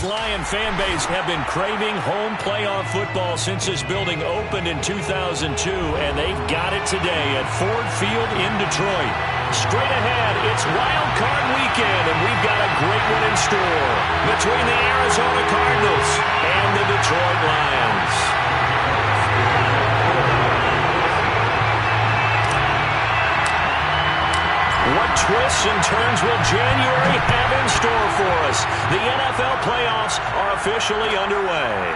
This Lion fan base have been craving home playoff football since this building opened in 2002, and they've got it today at Ford Field in Detroit. Straight ahead, it's Wildcard weekend, and we've got a great one in store between the Arizona Cardinals and the Detroit Lions. What twists and turns will January have in store for us? The NFL playoffs are officially underway.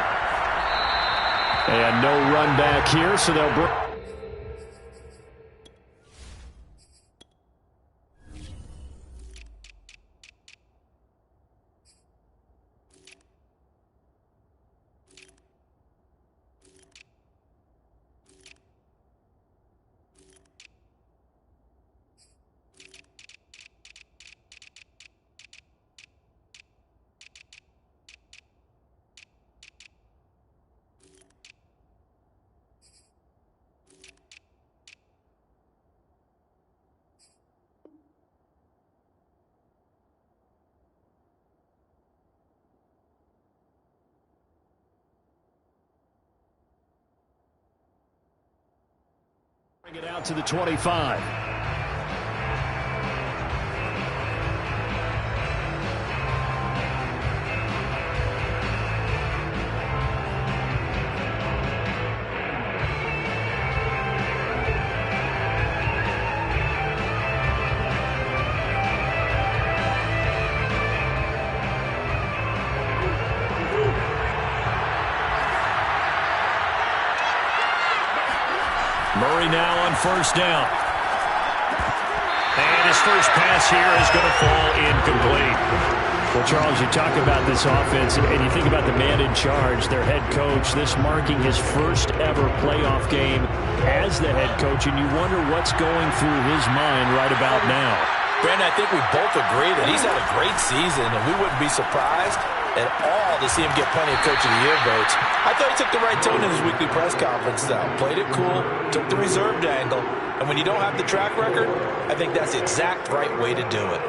And no run back here, so they'll bring... Bring it out to the 25. Murray now on first down. And his first pass here is going to fall incomplete. Well, Charles, you talk about this offense, and you think about the man in charge, their head coach, this marking his first ever playoff game as the head coach, and you wonder what's going through his mind right about now. Brandon, I think we both agree that he's had a great season, and we wouldn't be surprised at all to see him get plenty of Coach of the Year votes. I thought he took the right tone in his weekly press conference, though. Played it cool, took the reserved angle, and when you don't have the track record, I think that's the exact right way to do it.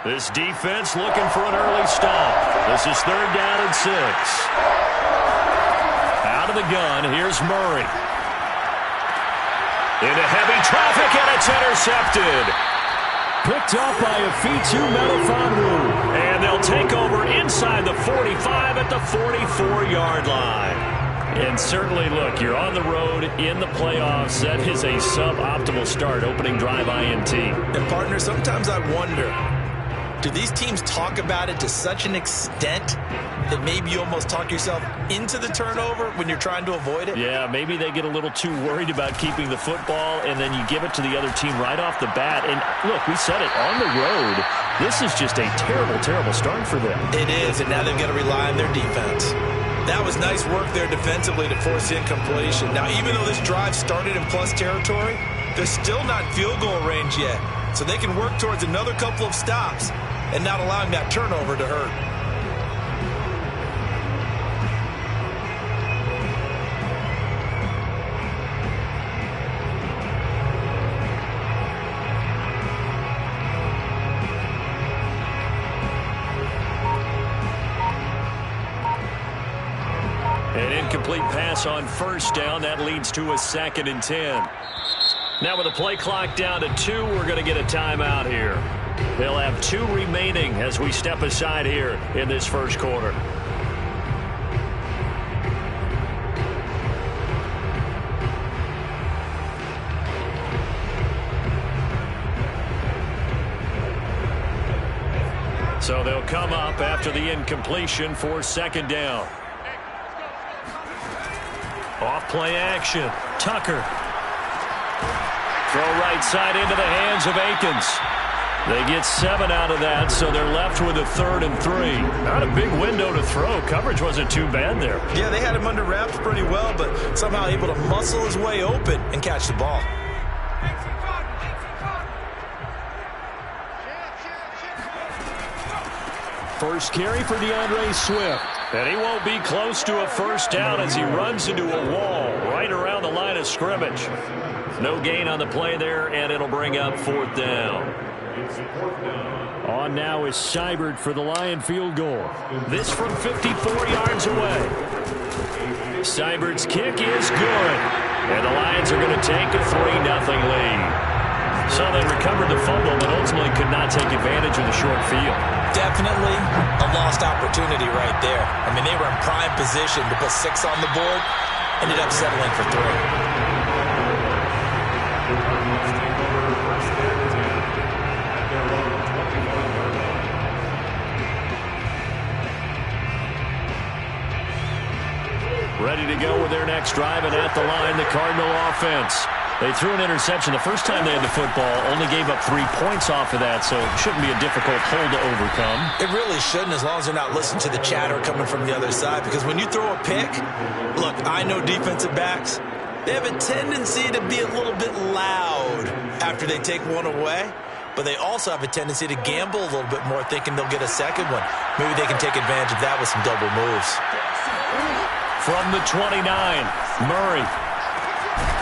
This defense looking for an early stop. This is 3rd down and 6. Out of the gun, here's Murray. Into heavy traffic, and it's intercepted. Picked up by Afitu Melifonwu. And they'll take over inside the 45 at the 44-yard line. And certainly, look, you're on the road in the playoffs. That is a suboptimal start, opening drive INT. And, partner, sometimes I wonder, do these teams talk about it to such an extent that maybe you almost talk yourself into the turnover when you're trying to avoid it? Yeah, maybe they get a little too worried about keeping the football, and then you give it to the other team right off the bat. And, look, we said it, on the road, this is just a terrible, terrible start for them. It is, and now they've got to rely on their defense. That was nice work there defensively to force the incompletion. Now, even though this drive started in plus territory, they're still not field goal range yet. So they can work towards another couple of stops and not allowing that turnover to hurt. An incomplete pass on first down. That leads to a 2nd and 10. Now with the play clock down to 2, we're going to get a timeout here. They'll have 2 remaining as we step aside here in this first quarter. So they'll come up after the incompletion for 2nd down. Off play action. Tucker. Throw right side into the hands of Akins. They get 7 out of that, so they're left with a 3rd and 3. Not a big window to throw. Coverage wasn't too bad there. Yeah, they had him under wraps pretty well, but somehow able to muscle his way open and catch the ball. First carry for DeAndre Swift. And he won't be close to a first down as he runs into a wall right around the line of scrimmage. No gain on the play there, and it'll bring up 4th down. On now is Seibert for the Lion field goal. This from 54 yards away. Seibert's kick is good. And the Lions are going to take a 3-0 lead. So they recovered the fumble, but ultimately could not take advantage of the short field. Definitely a lost opportunity right there. I mean, they were in prime position to put 6 on the board. Ended up settling for 3. Ready to go with their next drive, and at the line, the Cardinal offense. They threw an interception the first time they had the football, only gave up 3 points off of that, so it shouldn't be a difficult hole to overcome. It really shouldn't, as long as they're not listening to the chatter coming from the other side, because when you throw a pick, look, I know defensive backs, they have a tendency to be a little bit loud after they take one away, but they also have a tendency to gamble a little bit more, thinking they'll get a second one. Maybe they can take advantage of that with some double moves. From the 29, Murray.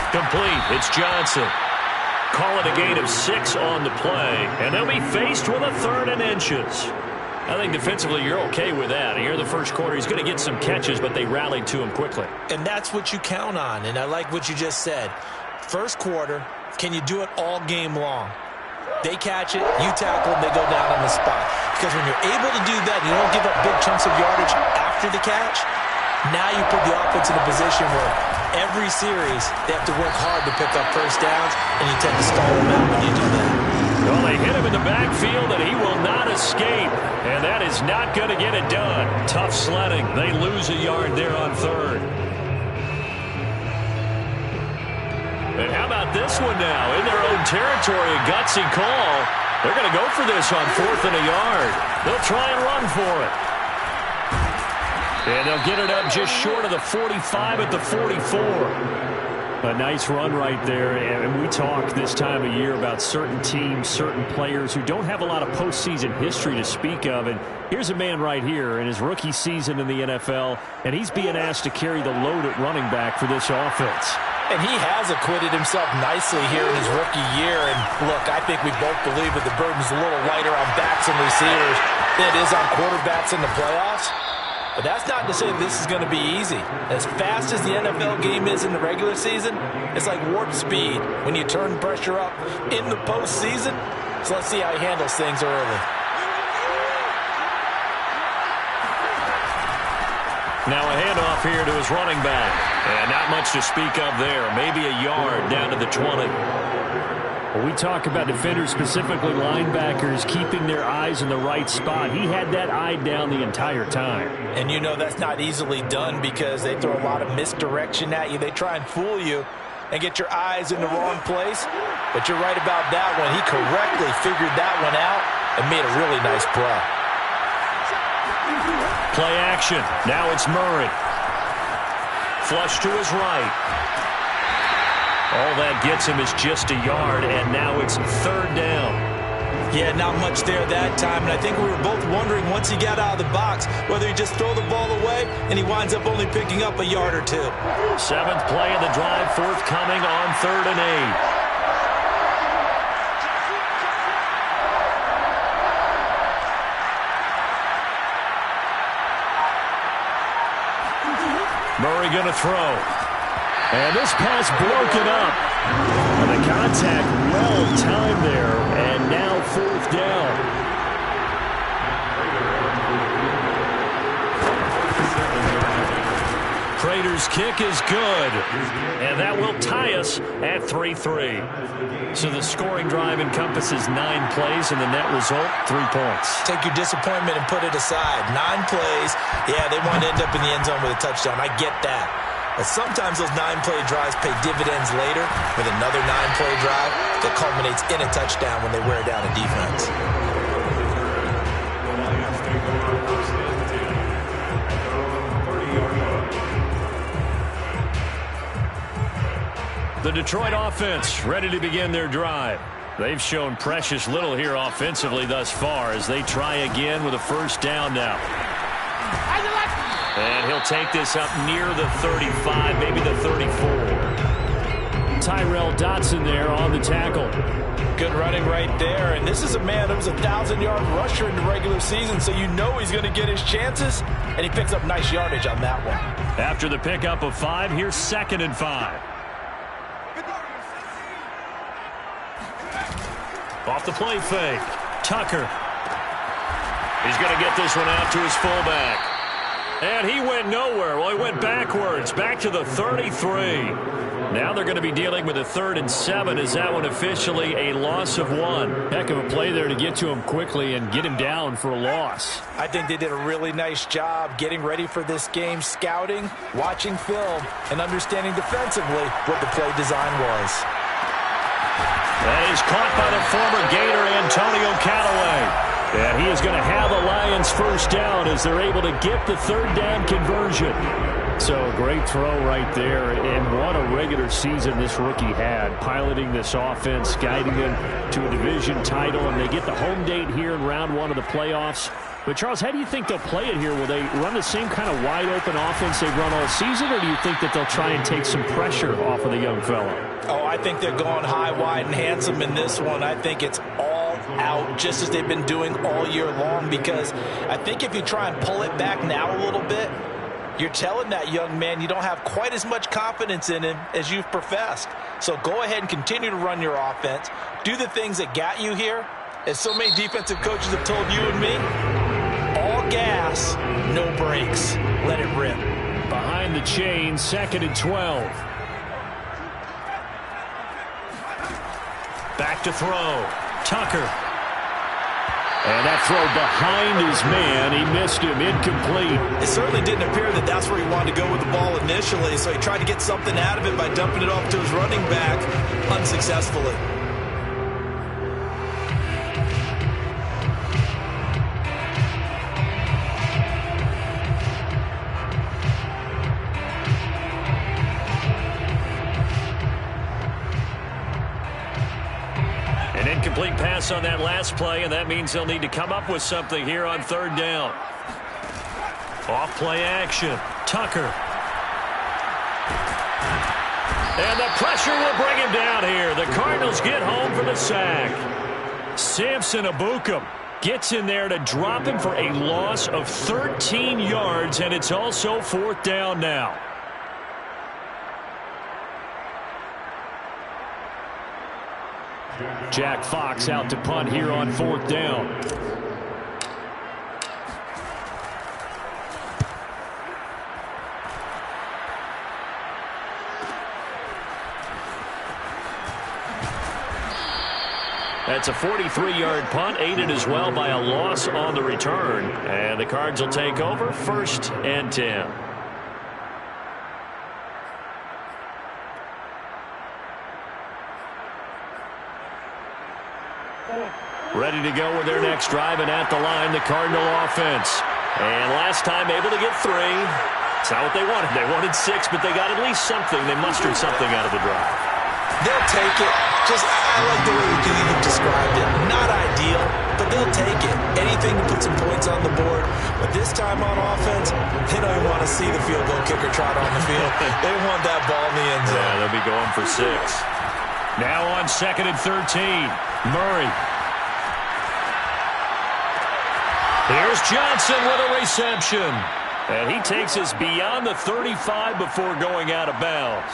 Complete. It's Johnson. Call it a gain of 6 on the play, and they'll be faced with a 3rd and inches. I think defensively you're okay with that. Here in the first quarter, he's going to get some catches, but they rallied to him quickly. And that's what you count on, and I like what you just said. First quarter, can you do it all game long? They catch it, you tackle them, they go down on the spot. Because when you're able to do that, you don't give up big chunks of yardage after the catch, now you put the offense in a position where every series they have to work hard to pick up first downs, and you tend to stall them out when you do that. Well, they hit him in the backfield, and he will not escape. And that is not going to get it done. Tough sledding. They lose a yard there on 3rd. And how about this one now? In their own territory, a gutsy call. They're going to go for this on 4th and a yard. They'll try and run for it. And they'll get it up just short of the 45 at the 44. A nice run right there. And we talk this time of year about certain teams, certain players who don't have a lot of postseason history to speak of. And here's a man right here in his rookie season in the NFL, and he's being asked to carry the load at running back for this offense. And he has acquitted himself nicely here in his rookie year. And look, I think we both believe that the burden's a little lighter on backs and receivers than it is on quarterbacks in the playoffs. But that's not to say this is going to be easy. As fast as the NFL game is in the regular season, it's like warp speed when you turn pressure up in the postseason. So let's see how he handles things early. Now a handoff here to his running back. And not much to speak of there. Maybe a yard down to the 20. When we talk about defenders, specifically linebackers, keeping their eyes in the right spot, he had that eye down the entire time. And you know that's not easily done because they throw a lot of misdirection at you. They try and fool you and get your eyes in the wrong place. But you're right about that one. He correctly figured that one out and made a really nice play. Play action. Now it's Murray. Flush to his right. All that gets him is just a yard, and now it's 3rd down. Yeah, not much there that time, and I think we were both wondering once he got out of the box whether he just throw the ball away, and he winds up only picking up a yard or 2. 7th play of the drive, forthcoming on 3rd and 8. Murray going to throw. And this pass broken up. And the contact well timed there. And now 4th down. Prater's kick is good. And that will tie us at 3-3. So the scoring drive encompasses 9 plays, and the net result, 3 points. Take your disappointment and put it aside. 9 plays. Yeah, they want to end up in the end zone with a touchdown. I get that. But sometimes those 9-play drives pay dividends later with another 9-play drive that culminates in a touchdown when they wear down a defense. The Detroit offense ready to begin their drive. They've shown precious little here offensively thus far as they try again with a first down now. And he'll take this up near the 35, maybe the 34. Tyrell Dotson there on the tackle. Good running right there. And this is a man that was a 1,000-yard rusher in the regular season, so you know he's going to get his chances. And he picks up nice yardage on that one. After the pickup of 5, here's 2nd and 5. Off the play fake. Tucker. He's going to get this one out to his fullback. And he went nowhere. Well, he went backwards, back to the 33. Now they're going to be dealing with a 3rd and 7. Is that one officially a loss of 1? Heck of a play there to get to him quickly and get him down for a loss. I think they did a really nice job getting ready for this game, scouting, watching film, and understanding defensively what the play design was. That is caught by the former Gator, Antonio Callaway. And he is going to have the Lions first down as they're able to get the 3rd down conversion. So a great throw right there, and what a regular season this rookie had, piloting this offense, guiding them to a division title, and they get the home date here in round 1 of the playoffs. But, Charles, how do you think they'll play it here? Will they run the same kind of wide-open offense they've run all season, or do you think that they'll try and take some pressure off of the young fella? Oh, I think they're going high, wide, and handsome in this one. I think it's all out, just as they've been doing all year long, because I think if you try and pull it back now a little bit, you're telling that young man you don't have quite as much confidence in him as you've professed. So go ahead and continue to run your offense. Do the things that got you here. As so many defensive coaches have told you and me, all gas, no brakes. Let it rip. Behind the chain, 2nd and 12. Back to throw. Tucker. And that throw behind his man. He missed him. Incomplete. It certainly didn't appear that that's where he wanted to go with the ball initially, so he tried to get something out of it by dumping it off to his running back unsuccessfully. Incomplete pass on that last play, and that means they'll need to come up with something here on 3rd down. Off play action. Tucker. And the pressure will bring him down here. The Cardinals get home for the sack. Samson Abukum gets in there to drop him for a loss of 13 yards, and it's also 4th down now. Jack Fox out to punt here on 4th down. That's a 43-yard punt, aided as well by a loss on the return. And the Cards will take over, 1st and 10. Ready to go with their next drive, and at the line, the Cardinal offense. And last time able to get 3. It's not what they wanted. They wanted 6, but they got at least something. They mustered something out of the drive. They'll take it. I like the way you've described it. Not ideal, but they'll take it. Anything to put some points on the board. But this time on offense, they don't even want to see the field goal kicker trot on the field. They want that ball in the end zone. Yeah, they'll be going for 6. Now on 2nd and 13. Murray. Here's Johnson with a reception. And he takes us beyond the 35 before going out of bounds.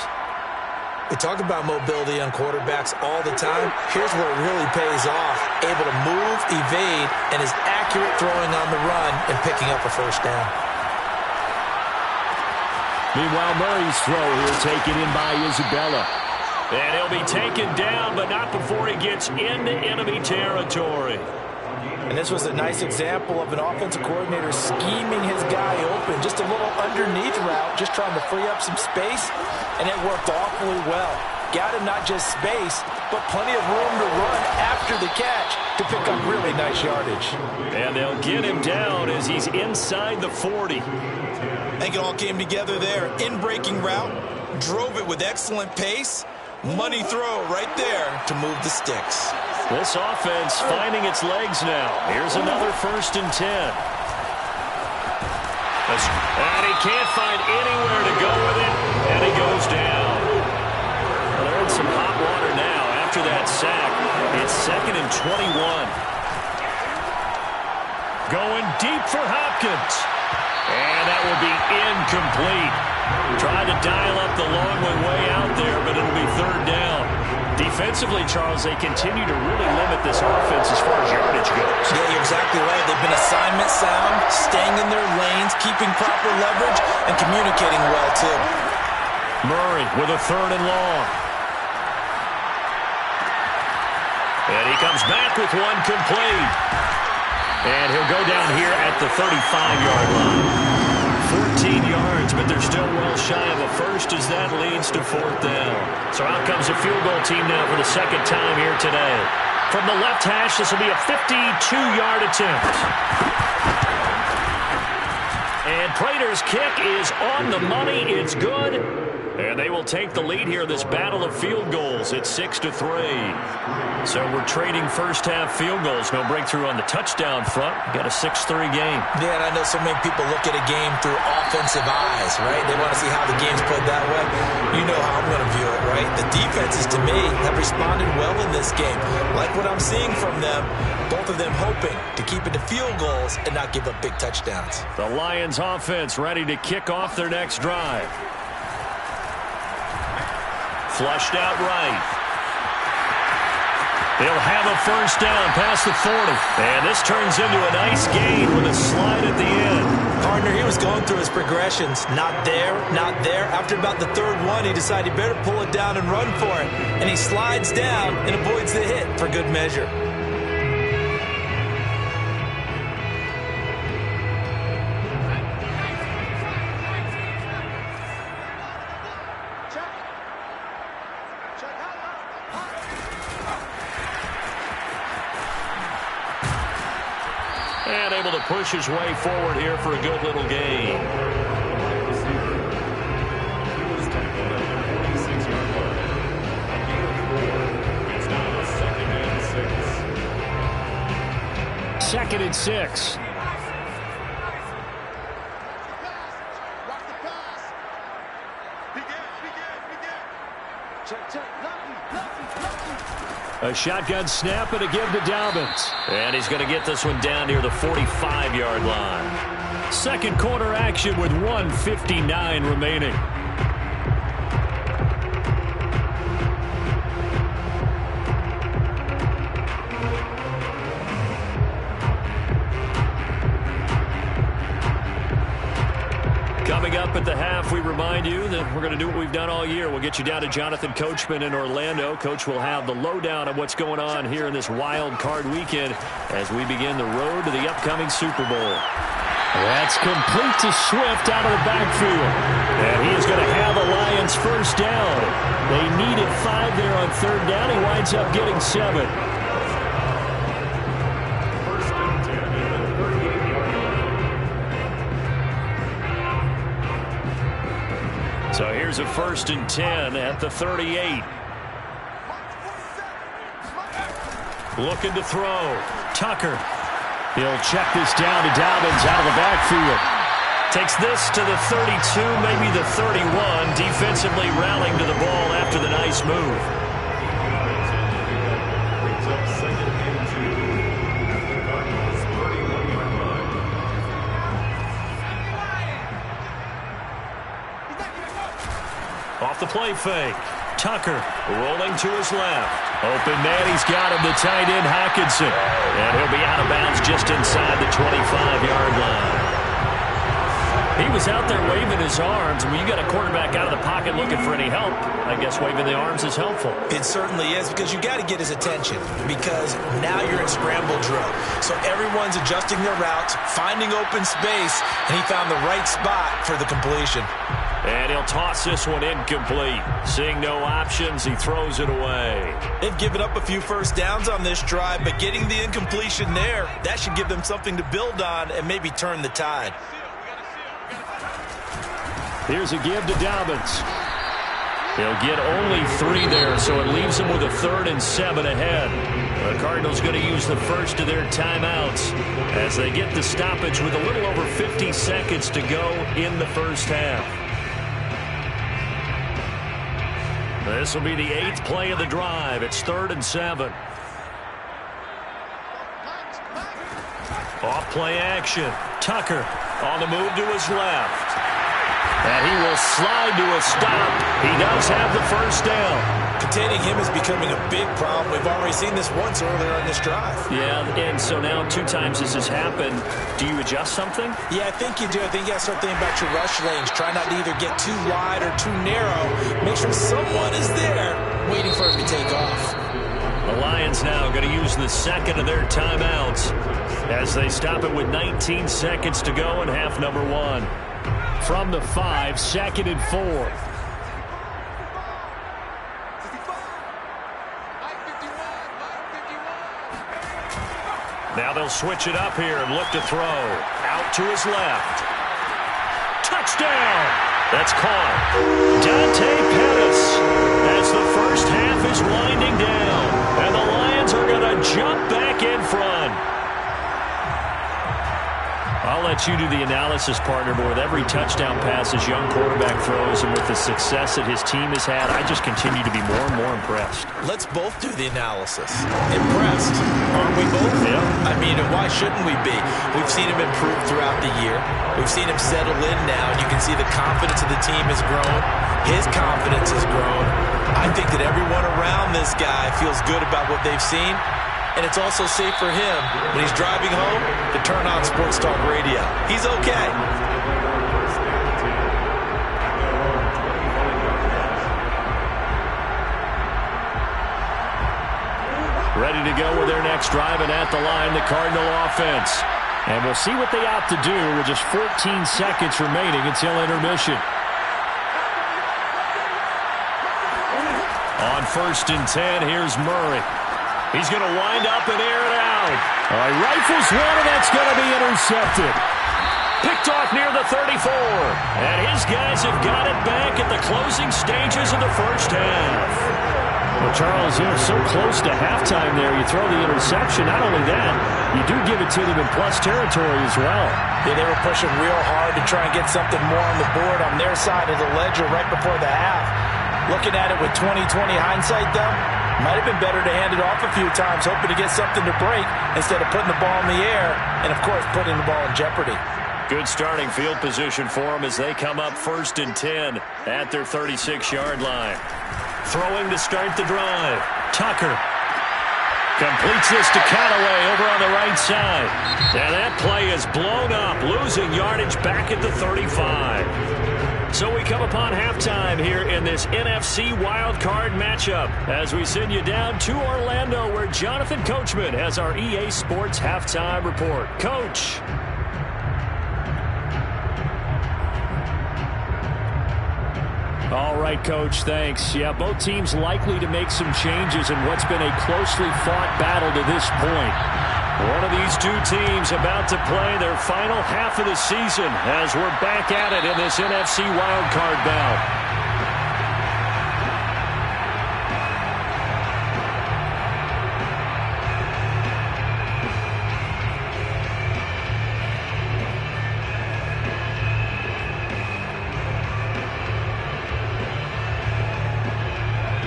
We talk about mobility on quarterbacks all the time. Here's where it really pays off. Able to move, evade, and is accurate throwing on the run and picking up a first down. Meanwhile, Murray's throw here taken in by Isabella. And he'll be taken down, but not before he gets into enemy territory. And this was a nice example of an offensive coordinator scheming his guy open. Just a little underneath route, just trying to free up some space, and it worked awfully well. Got him not just space, but plenty of room to run after the catch to pick up really nice yardage. And they'll get him down as he's inside the 40. I think it all came together there. In-breaking route, drove it with excellent pace, Money throw right there to move the sticks. This offense finding its legs now. Here's another 1st and 10. And he can't find anywhere to go with it, and he goes down. Well, they're in some hot water now after that sack. It's 2nd and 21. Going deep for Hopkins. And that will be incomplete. Trying to dial up the long one way out there, but it'll be 3rd down. Defensively, Charles, they continue to really limit this offense as far as yardage goes. Yeah, you're exactly right. They've been assignment sound, staying in their lanes, keeping proper leverage, and communicating well, too. Murray with a 3rd and long. And he comes back with one complete. And he'll go down here at the 35-yard line. 14 yards, but they're still well shy of a first as that leads to 4th down. So out comes a field goal team now for the 2nd time here today. From the left hash, this will be a 52-yard attempt. And Prater's kick is on the money. It's good. And they will take the lead here in this battle of field goals. It's 6-3. So we're trading first-half field goals. No breakthrough on the touchdown front. Got a 6-3 game. Yeah, and I know so many people look at a game through offensive eyes, right? They want to see how the game's played that way. You know how I'm going to view it, right? The defenses, to me, have responded well in this game. Like what I'm seeing from them, both of them hoping to keep it to field goals and not give up big touchdowns. The Lions offense ready to kick off their next drive. Flushed out right. They'll have a 1st down past the 40. And this turns into a nice gain with a slide at the end. Partner, he was going through his progressions. Not there, not there. After about the 3rd one, he decided he better pull it down and run for it. And he slides down and avoids the hit for good measure. And able to push his way forward here for a good little gain. Second and 6. A shotgun snap and a give to Dobbins. And he's going to get this one down near the 45-yard line. Second quarter action with 1:59 remaining. Coming up at the half, we remind you that we're going to do what we've done all year. We'll get you down to Jonathan Coachman in Orlando. Coach will have the lowdown of what's going on here in this wild card weekend as we begin the road to the upcoming Super Bowl. That's complete to Swift out of the backfield. And he is going to have a Lions 1st down. They needed 5 there on 3rd down. He winds up getting 7. So here's a 1st and 10 at the 38. Looking to throw. Tucker. He'll check this down to Dobbins out of the backfield. Takes this to the 32, maybe the 31. Defensively rallying to the ball after the nice move. Off the play fake. Tucker rolling to his left. Open man, he's got him, the tight end Hockenson. And he'll be out of bounds just inside the 25-yard line. He was out there waving his arms. When you got a quarterback out of the pocket looking for any help, I guess waving the arms is helpful. It certainly is, because you got to get his attention, because now you're in scramble drill. So everyone's adjusting their routes, finding open space, and he found the right spot for the completion. And he'll toss this one incomplete. Seeing no options, he throws it away. They've given up a few 1st downs on this drive, but getting the incompletion there, that should give them something to build on and maybe turn the tide. Here's a give to Dobbins. They'll get only 3 there, so it leaves them with a 3rd and 7 ahead. The Cardinals going to use the first of their timeouts as they get the stoppage with a little over 50 seconds to go in the first half. This will be the 8th play of the drive. It's 3rd and 7. Off play action. Tucker on the move to his left. And he will slide to a stop. He does have the first down. Containing him is becoming a big problem. We've already seen this once earlier in this drive. Yeah, and so now 2 times this has happened. Do you adjust something? Yeah, I think you do. I think you got to start thinking about your rush lanes. Try not to either get too wide or too narrow. Make sure someone is there waiting for him to take off. The Lions now going to use the second of their timeouts as they stop it with 19 seconds to go in half number 1. From the 5, 2nd and 4. Now they'll switch it up here and look to throw. Out to his left. Touchdown! That's caught. Dante Pettis as the first half is winding down. And the Lions are going to jump back in front. I'll let you do the analysis, partner, but with every touchdown pass his young quarterback throws and with the success that his team has had, I just continue to be more and more impressed. Let's both do the analysis. Impressed, aren't we both? Yeah. I mean, why shouldn't we be? We've seen him improve throughout the year. We've seen him settle in now, and you can see the confidence of the team has grown. His confidence has grown. I think that everyone around this guy feels good about what they've seen. And it's also safe for him when he's driving home to turn on Sports Talk Radio. He's okay. Ready to go with their next drive, and at the line, the Cardinal offense. And we'll see what they opt to do with just 14 seconds remaining until intermission. On 1st and 10, here's Murray. He's going to wind up and air it out. He rifles one, and that's going to be intercepted. Picked off near the 34. And his guys have got it back at the closing stages of the first half. Well, Charles, so close to halftime there. You throw the interception. Not only that, you do give it to them in plus territory as well. Yeah, they were pushing real hard to try and get something more on the board on their side of the ledger right before the half. Looking at it with 20/20 hindsight, though, might have been better to hand it off a few times, hoping to get something to break instead of putting the ball in the air and, of course, putting the ball in jeopardy. Good starting field position for them as they come up 1st and 10 at their 36-yard line. Throwing to start the drive. Tucker completes this to Callaway over on the right side. And that play is blown up, losing yardage back at the 35. So we come upon halftime here in this NFC Wildcard matchup as we send you down to Orlando where Jonathan Coachman has our EA Sports Halftime Report. Coach. All right, Coach, thanks. Yeah, both teams likely to make some changes in what's been a closely fought battle to this point. One of these two teams about to play their final half of the season as we're back at it in this NFC wildcard bout.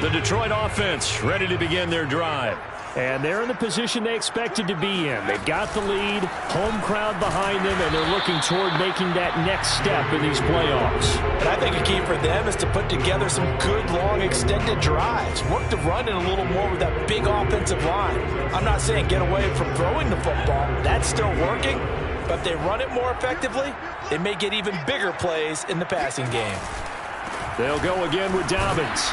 The Detroit offense ready to begin their drive. And they're in the position they expected to be in. They've got the lead, home crowd behind them, and they're looking toward making that next step in these playoffs. And I think a key for them is to put together some good, long, extended drives. Work the run in a little more with that big offensive line. I'm not saying get away from throwing the football. That's still working. But if they run it more effectively, they may get even bigger plays in the passing game. They'll go again with Dobbins.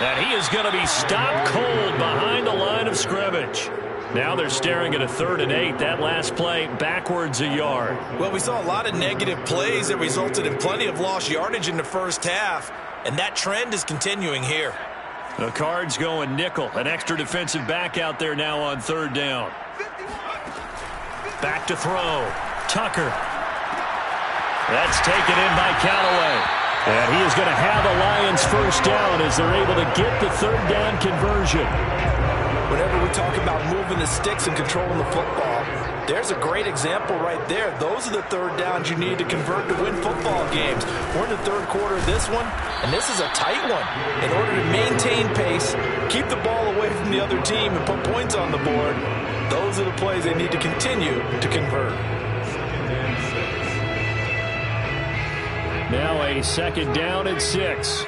And he is going to be stopped cold behind the line of scrimmage. Now they're staring at a 3rd and 8. That last play backwards a yard. Well, we saw a lot of negative plays that resulted in plenty of lost yardage in the first half. And that trend is continuing here. The Cards going nickel. An extra defensive back out there now on 3rd down. Back to throw. Tucker. That's taken in by Callaway. And he is going to have a Lions first down as they're able to get the third down conversion. Whenever we talk about moving the sticks and controlling the football, there's a great example right there. Those are the third downs you need to convert to win football games. We're in the third quarter of this one, and this is a tight one. In order to maintain pace, keep the ball away from the other team, and put points on the board, those are the plays they need to continue to convert. Now a second down and 6.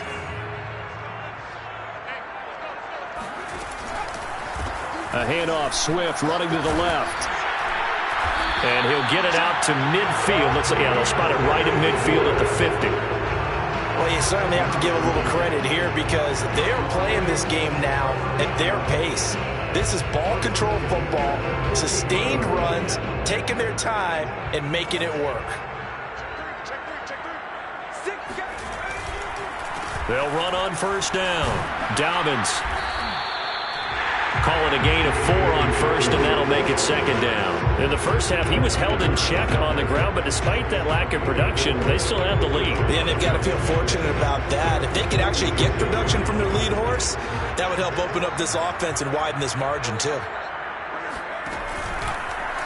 A handoff, Swift running to the left. And he'll get it out to midfield. They'll spot it right in midfield at the 50. Well, you certainly have to give a little credit here because they are playing this game now at their pace. This is ball control football, sustained runs, taking their time and making it work. They'll run on first down. Dobbins. Call it a gain of 4 on first, and that'll make it second down. In the first half, he was held in check on the ground, but despite that lack of production, they still have the lead. Yeah, and they've got to feel fortunate about that. If they could actually get production from their lead horse, that would help open up this offense and widen this margin, too.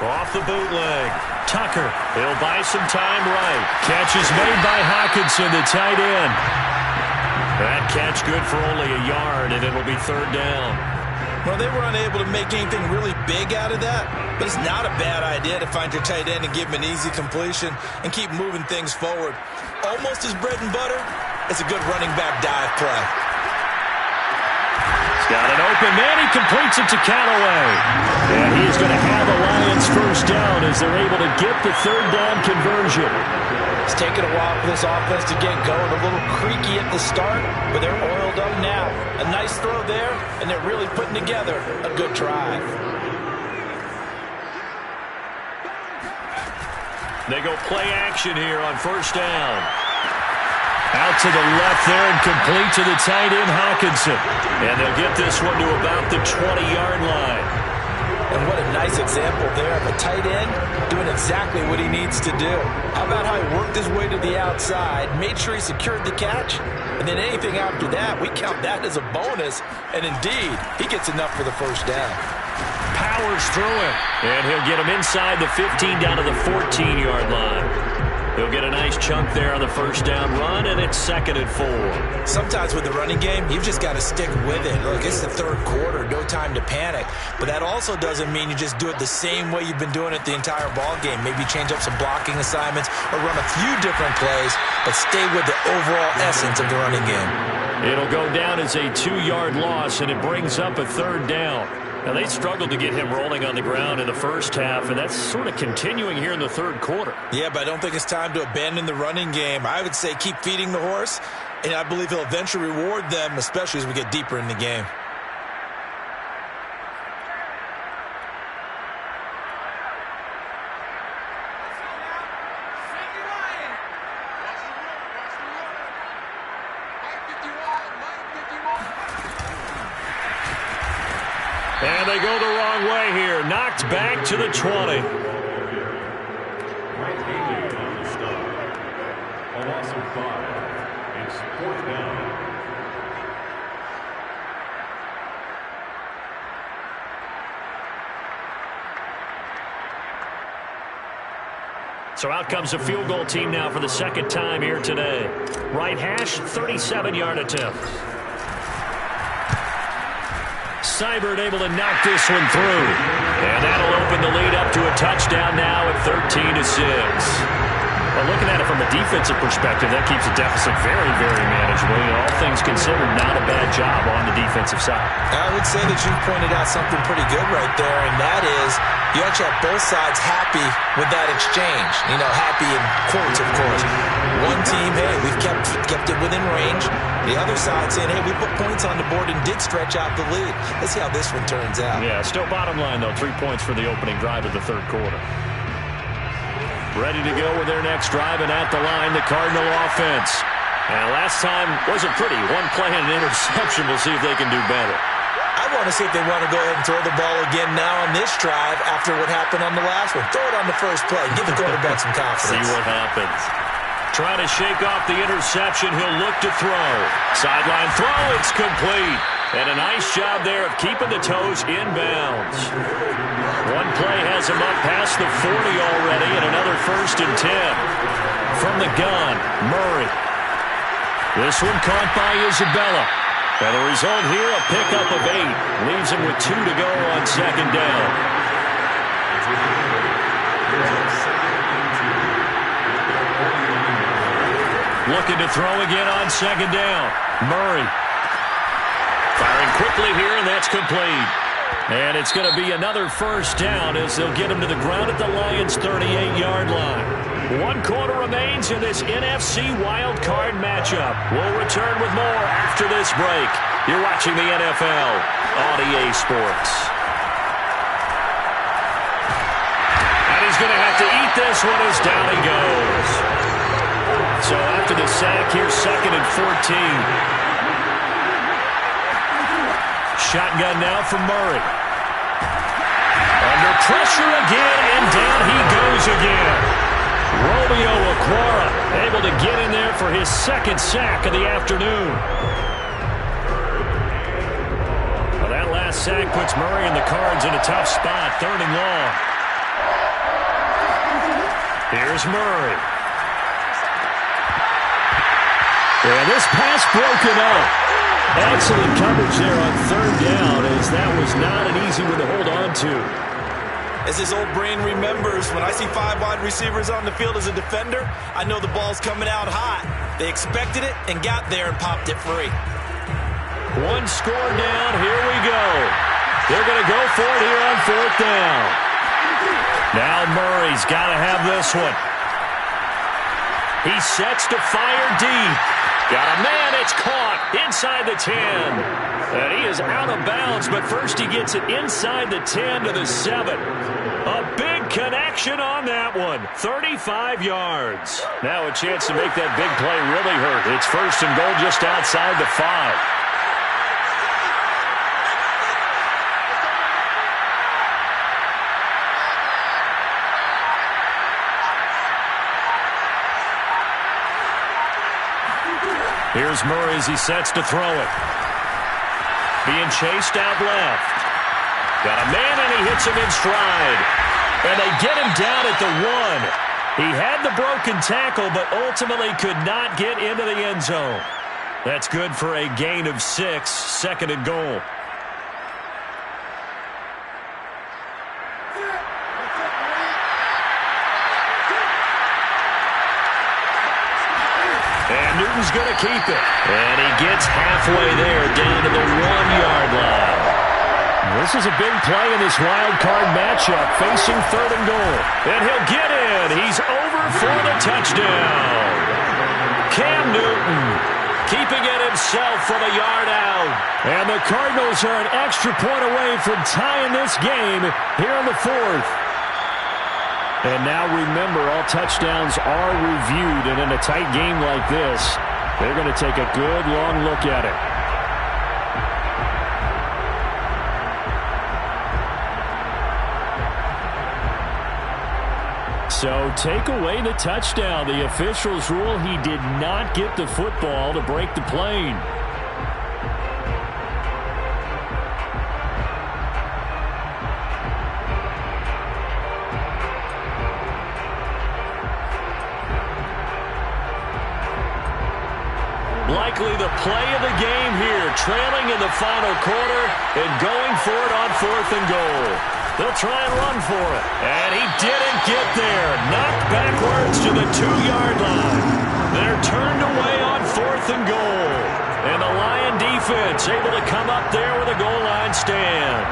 Off the bootleg. Tucker. He'll buy some time right. Catch is made by Hockenson, the tight end. That catch good for only a yard, and it'll be third down. Well, they were unable to make anything really big out of that, but it's not a bad idea to find your tight end and give him an easy completion and keep moving things forward. Almost as bread and butter, it's a good running back dive play. He's got an open man. He completes it to Callaway. And he's going to have a Lions first down as they're able to get the third down conversion. It's taken a while for this offense to get going. A little creaky at the start, but they're oiled up now. A nice throw there, and they're really putting together a good drive. They go play action here on first down. Out to the left there and complete to the tight end, Hockenson. And they'll get this one to about the 20-yard line. And what a nice example there of a tight end doing exactly what he needs to do. How about how he worked his way to the outside, made sure he secured the catch, and then anything after that, we count that as a bonus. And indeed, he gets enough for the first down. Powers through it. And he'll get him inside the 15 down to the 14-yard line. He'll get a nice chunk there on the first down run, and it's 2nd and 4. Sometimes with the running game, you've just got to stick with it. Look, it's the third quarter, no time to panic. But that also doesn't mean you just do it the same way you've been doing it the entire ball game. Maybe change up some blocking assignments or run a few different plays, but stay with the overall essence of the running game. It'll go down as a 2-yard loss, and it brings up a third down. Now, they struggled to get him rolling on the ground in the first half, and that's sort of continuing here in the third quarter. Yeah, but I don't think it's time to abandon the running game. I would say keep feeding the horse, and I believe he'll eventually reward them, especially as we get deeper in the game. And they go the wrong way here. Knocked back to the 20. So out comes a field goal team now for the second time here today. Right hash, 37-yard attempt. Seibert able to knock this one through. And that'll open the lead up to a touchdown now at 13-6. Well, looking at it from a defensive perspective, that keeps the deficit very, very manageable. All things considered, not a bad job on the defensive side. I would say that you pointed out something pretty good right there, and that is you actually have both sides happy with that exchange. You know, happy in quotes, of course. One team, hey, we've kept it within range. The other side saying, hey, we put points on the board and did stretch out the lead. Let's see how this one turns out. Yeah, still bottom line, though. 3 points for the opening drive of the third quarter. Ready to go with their next drive, and at the line, the Cardinal offense. And last time wasn't pretty. One play and an interception. We'll see if they can do better. I want to see if they want to go ahead and throw the ball again now on this drive after what happened on the last one. Throw it on the first play. Give the quarterback some confidence. See what happens. Trying to shake off the interception. He'll look to throw. Sideline throw. It's complete. And a nice job there of keeping the toes inbounds. One play has him up past the 40 already, and another 1st and 10. From the gun, Murray. This one caught by Isabella. And the result here, a pickup of 8. Leaves him with 2 to go on 2nd down. Looking to throw again on 2nd down. Murray. Firing quickly here, and that's complete. And it's going to be another 1st down as they'll get him to the ground at the Lions' 38-yard line. 1 quarter remains in this NFC Wildcard matchup. We'll return with more after this break. You're watching the NFL on EA Sports. And he's going to have to eat this one as down he goes. So after the sack, here's 2nd and 14. Shotgun now from Murray. Under pressure again, and down he goes again. Romeo Okwara able to get in there for his 2nd sack of the afternoon. Well, that last sack puts Murray and the Cards in a tough spot, 3rd and long. Here's Murray. And this pass broken up. Excellent coverage there on 3rd down, as that was not an easy one to hold on to. As his old brain remembers, when I see 5 wide receivers on the field as a defender, I know the ball's coming out hot. They expected it and got there and popped it free. 1 score down, here we go. They're going to go for it here on 4th down. Now Murray's got to have this one. He sets to fire deep. Got a man, it's caught inside the 10. And he is out of bounds, but first he gets it inside the 10 to the 7. A big connection on that one. 35 yards. Now a chance to make that big play really hurt. It's 1st and goal just outside the 5. Here's Murray as he sets to throw it. Being chased out left. Got a man, and he hits him in stride. And they get him down at the 1. He had the broken tackle, but ultimately could not get into the end zone. That's good for a gain of 6, 2nd and goal. And Newton's going to keep it. And he gets halfway there, down to the 1-yard line. This is a big play in this wild card matchup, facing 3rd and goal. And he'll get in. He's over for the touchdown. Cam Newton keeping it himself from a yard out. And the Cardinals are an extra point away from tying this game here in the 4th. And now remember, all touchdowns are reviewed, and in a tight game like this, they're going to take a good long look at it. So take away the touchdown. The officials rule he did not get the football to break the plane. Likely the play of the game here, trailing in the final quarter and going for it on 4th and goal. They'll try and run for it. And he didn't get there. Knocked backwards to the 2-yard line. They're turned away on 4th and goal. And the Lion defense able to come up there with a goal line stand.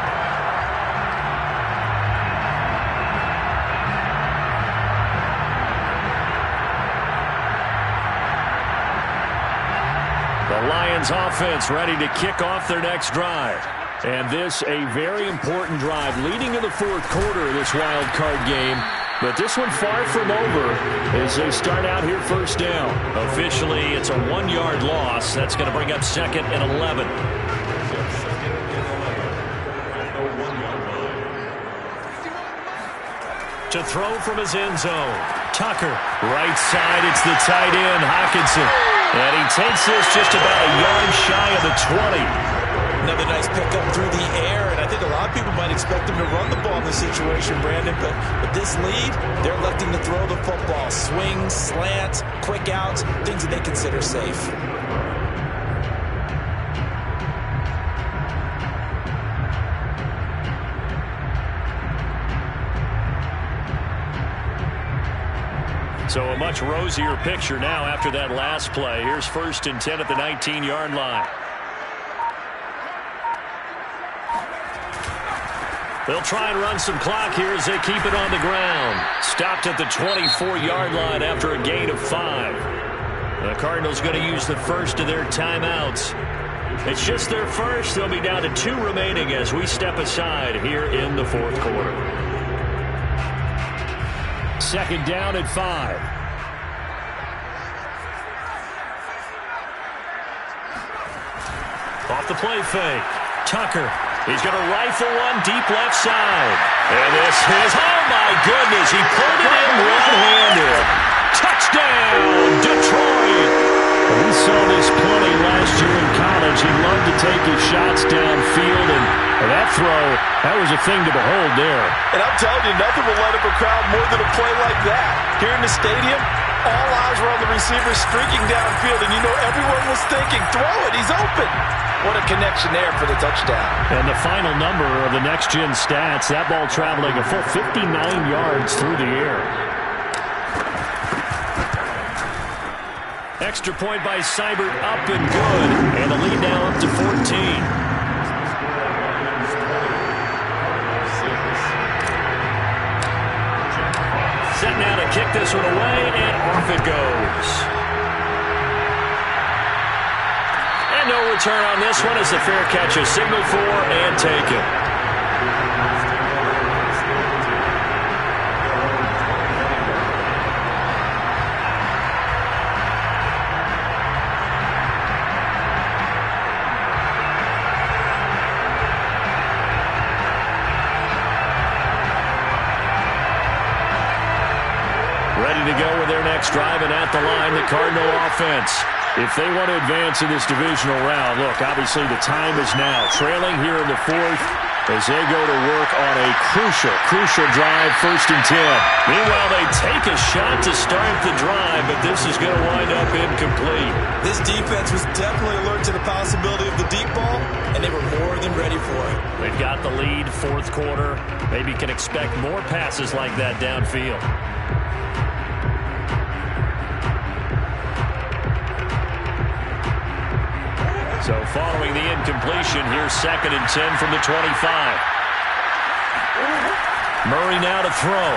The Lions offense ready to kick off their next drive. And this a very important drive leading to the 4th quarter of this wild card game. But this one far from over as they start out here 1st down. Officially, it's a 1-yard loss. That's going to bring up 2nd and 11. To throw from his end zone. Tucker, right side, it's the tight end, Hockenson. And he takes this just about a yard shy of the 20. Another nice pickup through the air, and I think a lot of people might expect him to run the ball in this situation, Brandon, but with this lead, they're electing to throw the football. Swings, slants, quick outs, things that they consider safe. So a much rosier picture now after that last play. Here's 1st and 10 at the 19-yard line. They'll try and run some clock here as they keep it on the ground. Stopped at the 24-yard line after a gain of 5. The Cardinals going to use the first of their timeouts. It's just their first. They'll be down to 2 remaining as we step aside here in the 4th quarter. 2nd down at 5. Off the play fake. Tucker. He's going to rifle one deep left side. And this is, oh my goodness, he pulled it in one-handed. Touchdown, Detroit. We saw this plenty last year in college. He loved to take his shots downfield, and that throw, that was a thing to behold there. And I'm telling you, nothing will light up a crowd more than a play like that. Here in the stadium, all eyes were on the receiver streaking downfield, and you know everyone was thinking, throw it, he's open. What a connection there for the touchdown. And the final number of the next-gen stats, that ball traveling a full 59 yards through the air. Extra point by Seibert, up and good. And the lead now up to 14. Set now to kick this one away, and off it goes. And no return on this one as the fair catch is signaled for and taken. Ready to go with their next drive, and at the line, the Cardinal offense. If they want to advance in this divisional round, look, obviously the time is now. Trailing here in the 4th as they go to work on a crucial drive, 1st and 10. Meanwhile, they take a shot to start the drive, but this is going to wind up incomplete. This defense was definitely alert to the possibility of the deep ball, and they were more than ready for it. They've got the lead, 4th quarter. Maybe can expect more passes like that downfield. So following the incompletion, here's 2nd and 10 from the 25. Murray now to throw.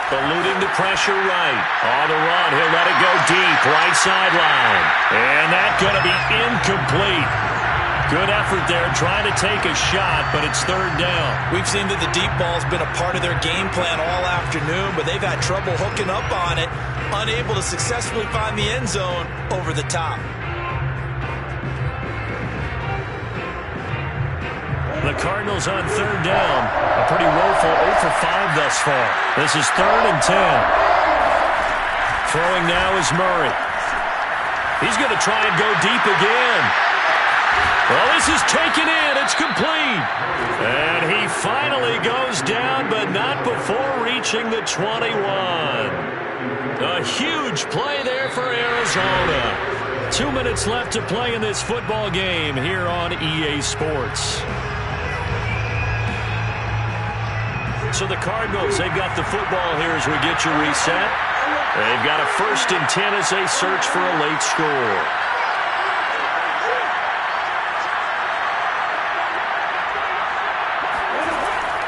Eluding the pressure right. On the run, he'll let it go deep, right sideline. And that's going to be incomplete. Good effort there, trying to take a shot, but it's 3rd down. We've seen that the deep ball's been a part of their game plan all afternoon, but they've had trouble hooking up on it, unable to successfully find the end zone over the top. The Cardinals on 3rd down. A pretty woeful 0 for 5 thus far. This is 3rd and 10. Throwing now is Murray. He's going to try and go deep again. Well, this is taken in. It's complete. And he finally goes down, but not before reaching the 21. A huge play there for Arizona. 2 minutes left to play in this football game here on EA Sports. So the Cardinals, they've got the football here as we get you reset. They've got a 1st and 10 as they search for a late score.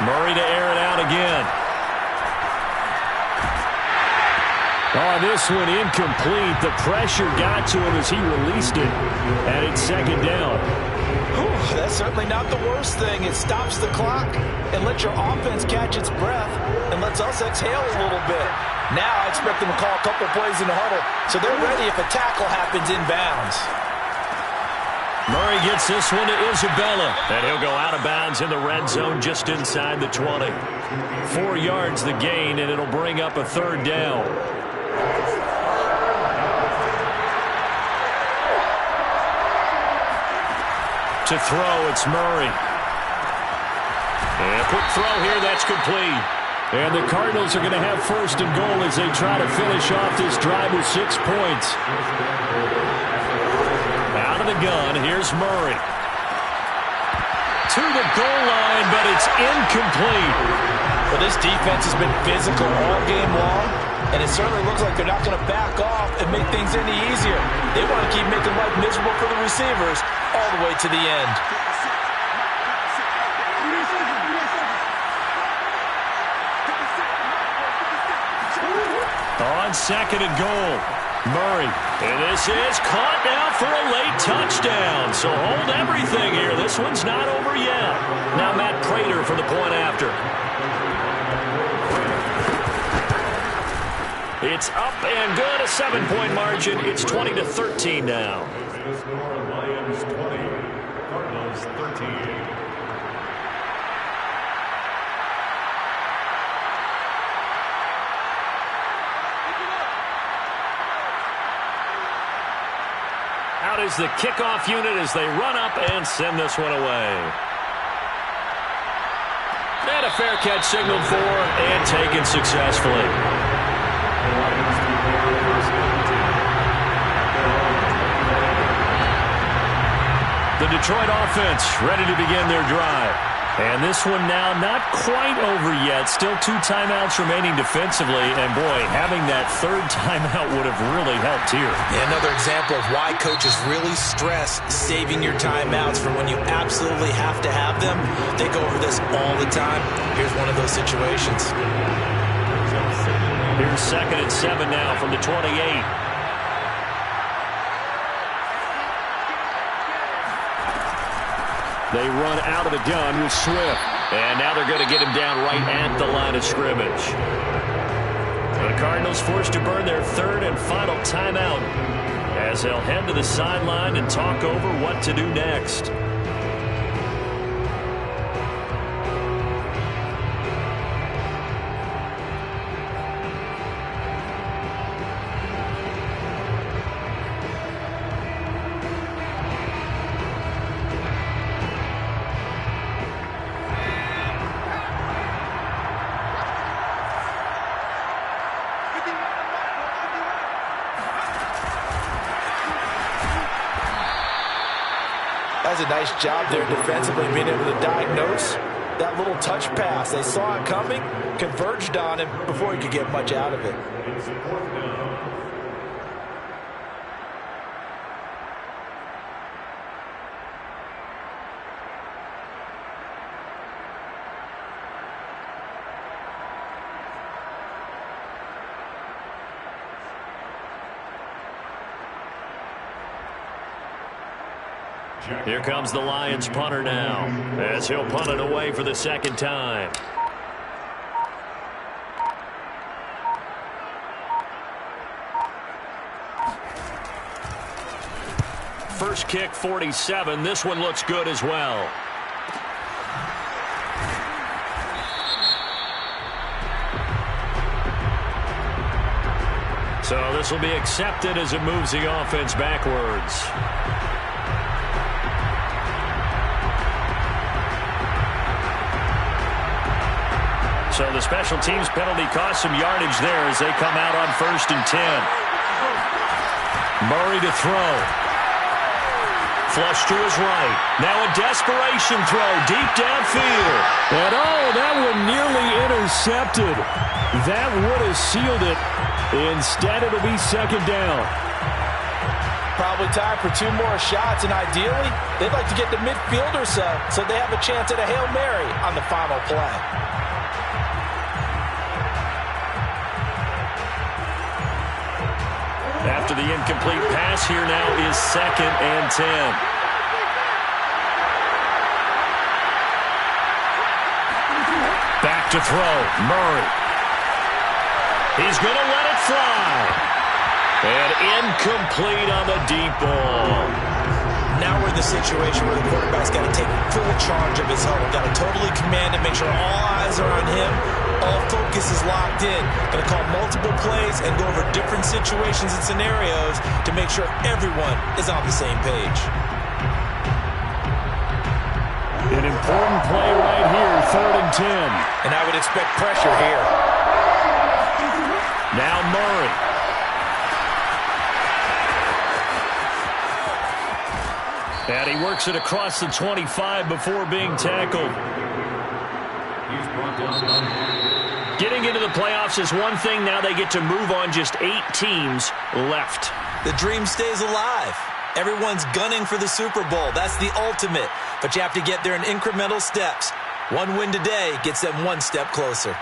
Murray to air it out again. Oh, this one incomplete. The pressure got to him as he released it. And it's 2nd down. Whew, that's certainly not the worst thing. It stops the clock and lets your offense catch its breath and lets us exhale a little bit. Now I expect them to call a couple plays in the huddle so they're ready if a tackle happens inbounds. Murray gets this one to Isabella. And he'll go out of bounds in the red zone just inside the 20. 4 yards the gain, and it'll bring up a third down. To throw, it's Murray. And a quick throw here, that's complete. And the Cardinals are going to have first and goal as they try to finish off this drive with 6 points. Out of the gun, here's Murray. To the goal line, but it's incomplete. Well, this defense has been physical all game long, and it certainly looks like they're not going to back off and make things any easier. They want to keep making life miserable for the receivers all the way to the end. On second and goal, Murray. And this is caught now for a late touchdown. So hold everything here. This one's not over yet. Now Matt Prater for the point after. It's up and good, a 7-point margin. It's 20-13 now. Lions 20, Cardinals 13. Out is the kickoff unit as they run up and send this one away. And a fair catch signaled for and taken successfully. The Detroit offense ready to begin their drive. And this one now not quite over yet. Still 2 timeouts remaining defensively. And, boy, having that third timeout would have really helped here. Yeah, another example of why coaches really stress saving your timeouts for when you absolutely have to have them. They go over this all the time. Here's one of those situations. Here's 2nd and 7 now from the 28. They run out of the gun with Swift. And now they're going to get him down right at the line of scrimmage. The Cardinals forced to burn their 3rd and final timeout as they'll head to the sideline and talk over what to do next. That's a nice job there defensively, being able to diagnose that little touch pass. They saw it coming, converged on him before he could get much out of it. Here comes the Lions punter now, as he'll punt it away for the 2nd time. First kick, 47. This one looks good as well. So this will be accepted as it moves the offense backwards. So the special teams penalty cost some yardage there as they come out on 1st and 10. Murray to throw. Flush to his right. Now a desperation throw deep downfield. And oh, that one nearly intercepted. That would have sealed it. Instead, it'll be 2nd down. Probably time for 2 more shots, and ideally, they'd like to get the midfield or so they have a chance at a Hail Mary on the final play. After the incomplete pass, here now is 2nd and 10. Back to throw, Murray. He's going to let it fly. And incomplete on the deep ball. now we're in the situation where the quarterback's got to take full charge of his huddle. Got to totally command it, make sure all eyes are on him. All focus is locked in. Going to call multiple plays and go over different situations and scenarios to make sure everyone is on the same page. An important play right here, 3rd and 10. And I would expect pressure here. Now Murray. And he works it across the 25 before being tackled. Getting into the playoffs is one thing. Now they get to move on. Just 8 teams left. The dream stays alive. Everyone's gunning for the Super Bowl. That's the ultimate. But you have to get there in incremental steps. One win today gets them one step closer.